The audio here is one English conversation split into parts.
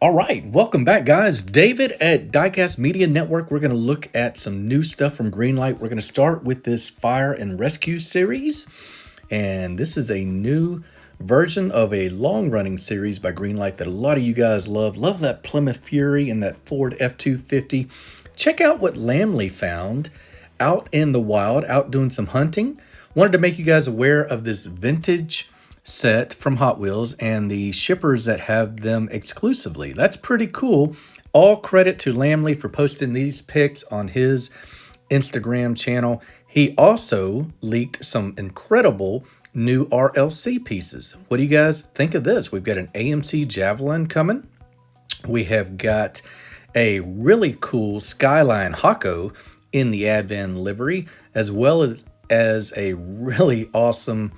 All right, welcome back, guys. David at Diecast Media Network. We're going to look at some new stuff from Greenlight. We're going to start with this Fire and Rescue series. And this is a new version of a long-running series by Greenlight that a lot of you guys love. Love that Plymouth Fury and that Ford F-250. Check out what Lamley found out in the wild, out doing some hunting. Wanted to make you guys aware of this vintage set from Hot Wheels and the shippers that have them exclusively. That's pretty cool. All credit to Lamley for posting these pics on his Instagram channel. He also leaked some incredible new RLC pieces. What do you guys think of this? We've got an AMC Javelin coming. We have got a really cool Skyline Hako in the Advan livery, as well as a really awesome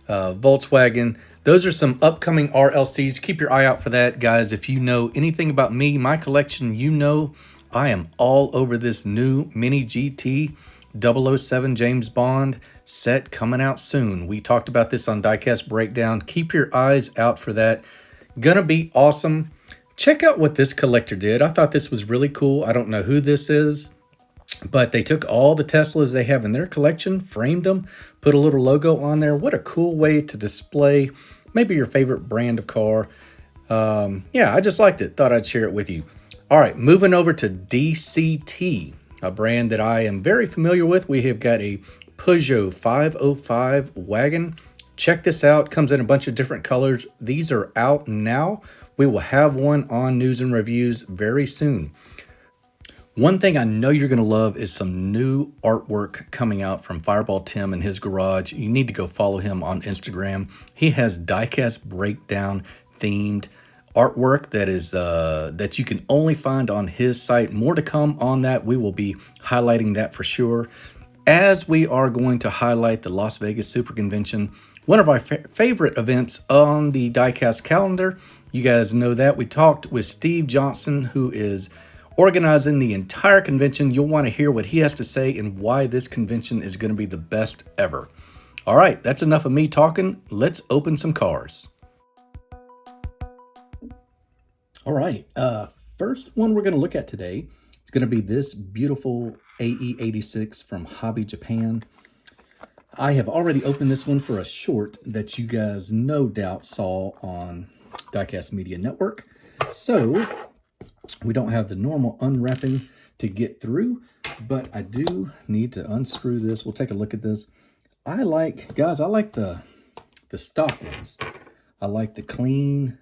Volkswagen. Those are some upcoming RLCs. Keep your eye out for that, guys. If you know anything about me, my collection, you know I am all over this new MiniGT 007 James Bond set coming out soon. We talked about this on Diecast Breakdown. Keep your eyes out for that. Gonna be awesome. Check out what this collector did. I thought this was really cool. I don't know who this is, but they took all the Teslas they have in their collection, framed them, put a little logo on there. What a cool way to display maybe your favorite brand of car. Yeah, I just liked it. Thought I'd share it with you. All right, moving over to DCT, a brand that I am very familiar with. We have got a Peugeot 505 wagon. Check this out. Comes in a bunch of different colors. These are out now. We will have one on News and Reviews very soon. One thing I know you're going to love is some new artwork coming out from Fireball Tim in his garage. You need to go follow him on Instagram. He has Diecast Breakdown themed artwork that is that you can only find on his site. More to come on that. We will be highlighting that for sure, as we are going to highlight the Las Vegas Super Convention, one of our favorite events on the Diecast calendar. You guys know that. We talked with Steve Johnson, who is organizing the entire convention. You'll want to hear what he has to say and why this convention is going to be the best ever. All right, that's enough of me talking. Let's open some cars. All right, first one we're going to look at today is going to be this beautiful AE86 from Hobby Japan. I have already opened this one for a short that you guys no doubt saw on Diecast Media Network. So we don't have the normal unwrapping to get through, but I do need to unscrew this. We'll take a look at this. I like the stock ones. I like the clean,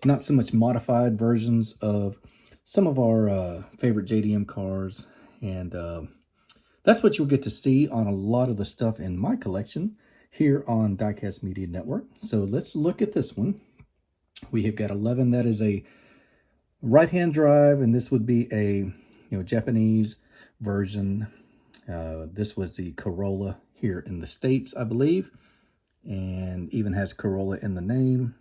not so much modified versions of some of our favorite JDM cars. And that's what you'll get to see on a lot of the stuff in my collection here on Diecast Media Network. So let's look at this one. We have got 11. That is a right-hand drive, and this would be a Japanese version. This was the Corolla here in the States, I believe, and even has Corolla in the name.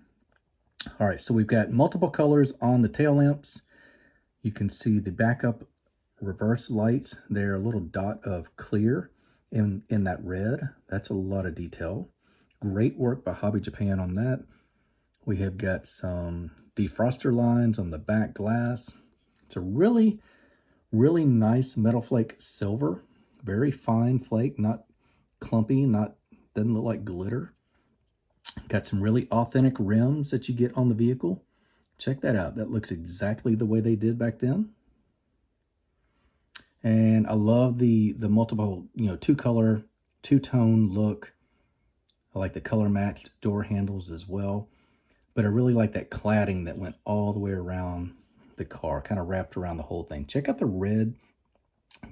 All right, so we've got multiple colors on the tail lamps. You can see the backup reverse lights. They're a little dot of clear in that red. That's a lot of detail. Great work by Hobby Japan on that. We have got some defroster lines on the back glass. It's a really, really nice metal flake silver. Very fine flake, not clumpy, doesn't look like glitter. Got some really authentic rims that you get on the vehicle. Check that out. That looks exactly the way they did back then. And I love the multiple, two-color, two-tone look. I like the color-matched door handles as well. But I really like that cladding that went all the way around the car, kind of wrapped around the whole thing. Check out the red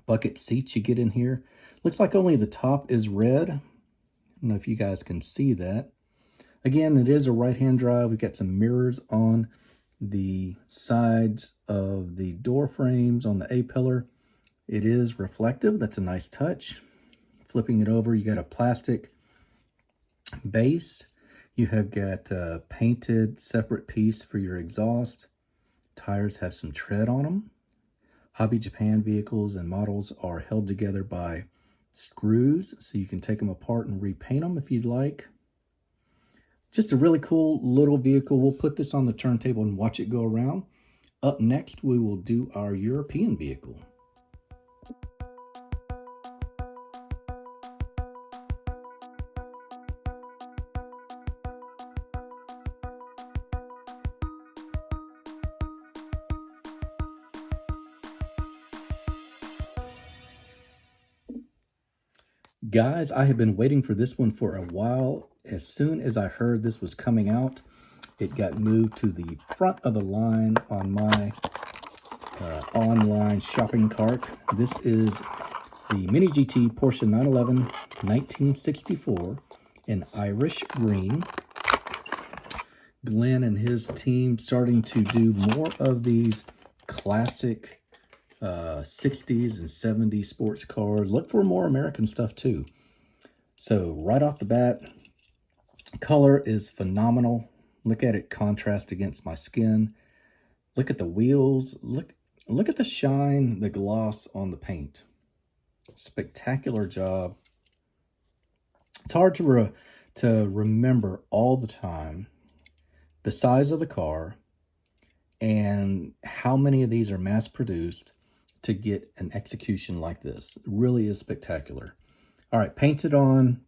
bucket seats you get in here. Looks like only the top is red. I don't know if you guys can see that. Again, it is a right-hand drive. We've got some mirrors on the sides of the door frames on the A-pillar. It is reflective. That's a nice touch. Flipping it over, you got a plastic base. You have got a painted separate piece for your exhaust. Tires have some tread on them. Hobby Japan vehicles and models are held together by screws, so you can take them apart and repaint them if you'd like. Just a really cool little vehicle. We'll put this on the turntable and watch it go around. Up next, we will do our European vehicle. Guys, I have been waiting for this one for a while. As soon as I heard this was coming out, it got moved to the front of the line on my online shopping cart. This is the MiniGT Porsche 911 1964 in Irish green. Glenn and his team starting to do more of these classic 60s and 70s sports cars. Look for more American stuff too. So right off the bat, color is phenomenal. Look at it contrast against my skin. Look at the wheels. Look at the shine, the gloss on the paint. Spectacular job. It's hard to remember all the time the size of the car and how many of these are mass produced to get an execution like this. It really is spectacular. All right, painted on,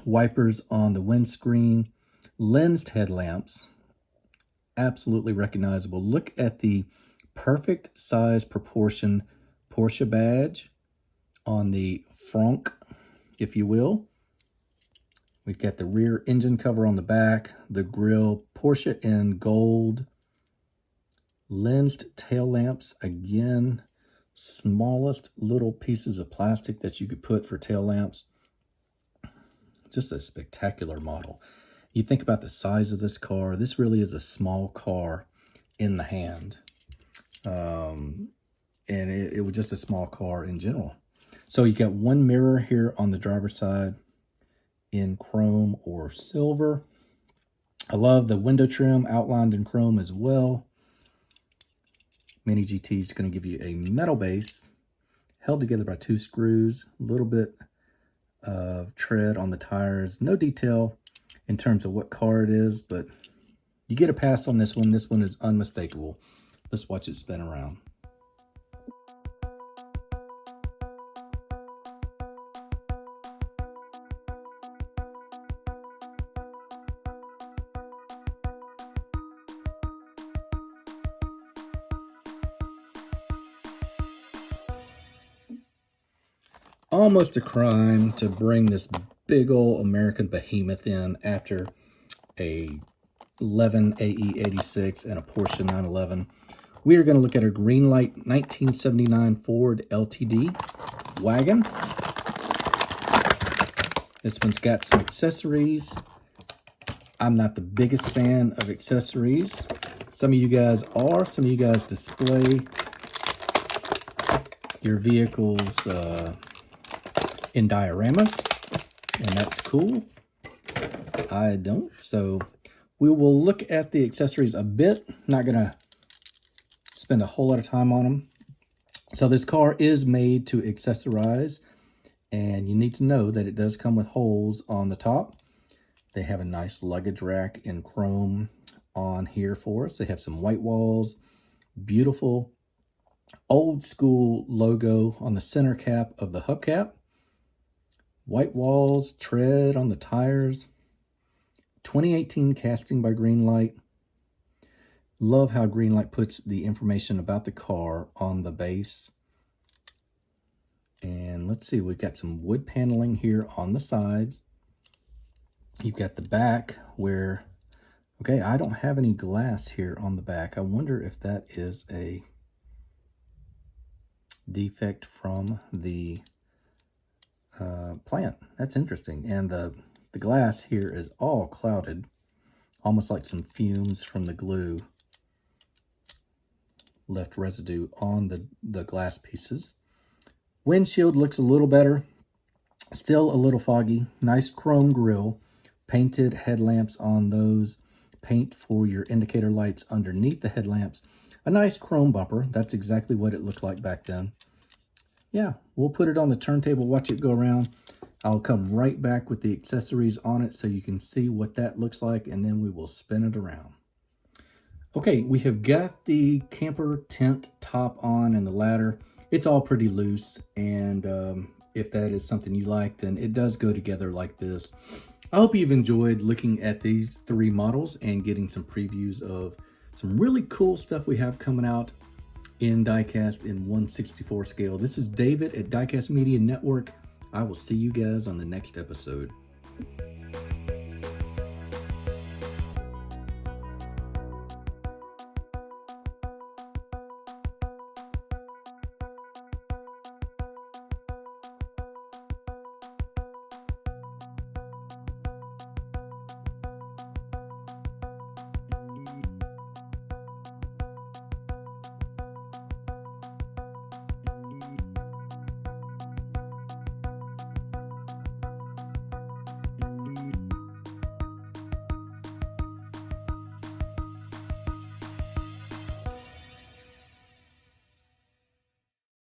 wipers on the windscreen, lensed headlamps, absolutely recognizable. Look at the perfect size proportion Porsche badge on the front, if you will. We've got the rear engine cover on the back, the grille, Porsche in gold, lensed tail lamps again, smallest little pieces of plastic that you could put for tail lamps. Just a spectacular model. You think about the size of this car. This really is a small car in the hand. And it was just a small car in general. So you got one mirror here on the driver's side in chrome or silver. I love the window trim outlined in chrome as well. MiniGT is going to give you a metal base held together by 2 screws, a little bit of tread on the tires. No detail in terms of what car it is, but you get a pass on this one. This one is unmistakable. Let's watch it spin around. Almost a crime to bring this big old American behemoth in after a 11 AE86 and a Porsche 911. We are going to look at a Greenlight 1979 Ford LTD wagon. This one's got some accessories. I'm not the biggest fan of accessories. Some of you guys are. Some of you guys display your vehicles in dioramas, and that's cool. I don't. So we will look at the accessories a bit. Not gonna spend a whole lot of time on them. So this car is made to accessorize, and you need to know that it does come with holes on the top. They have a nice luggage rack in chrome on here for us. They have some white walls, beautiful old school logo on the center cap of the hubcap. White walls, tread on the tires. 2018 casting by Greenlight. Love how Greenlight puts the information about the car on the base. And let's see, we've got some wood paneling here on the sides. You've got the back where, okay, I don't have any glass here on the back. I wonder if that is a defect from the plant. That's interesting. And the glass here is all clouded, almost like some fumes from the glue left residue on the glass pieces. Windshield looks a little better, still a little foggy. Nice chrome grille, painted headlamps on those, paint for your indicator lights underneath the headlamps, a nice chrome bumper. That's exactly what it looked like back then. Yeah, We'll put it on the turntable, watch it go around. I'll come right back with the accessories on it so you can see what that looks like, and then we will spin it around. Okay, we have got the camper tent top on and the ladder. It's all pretty loose, and if that is something you like, then it does go together like this. I hope you've enjoyed looking at these 3 models and getting some previews of some really cool stuff we have coming out in diecast in 1/64 scale. This is David at Diecast Media Network. I will see you guys on the next episode.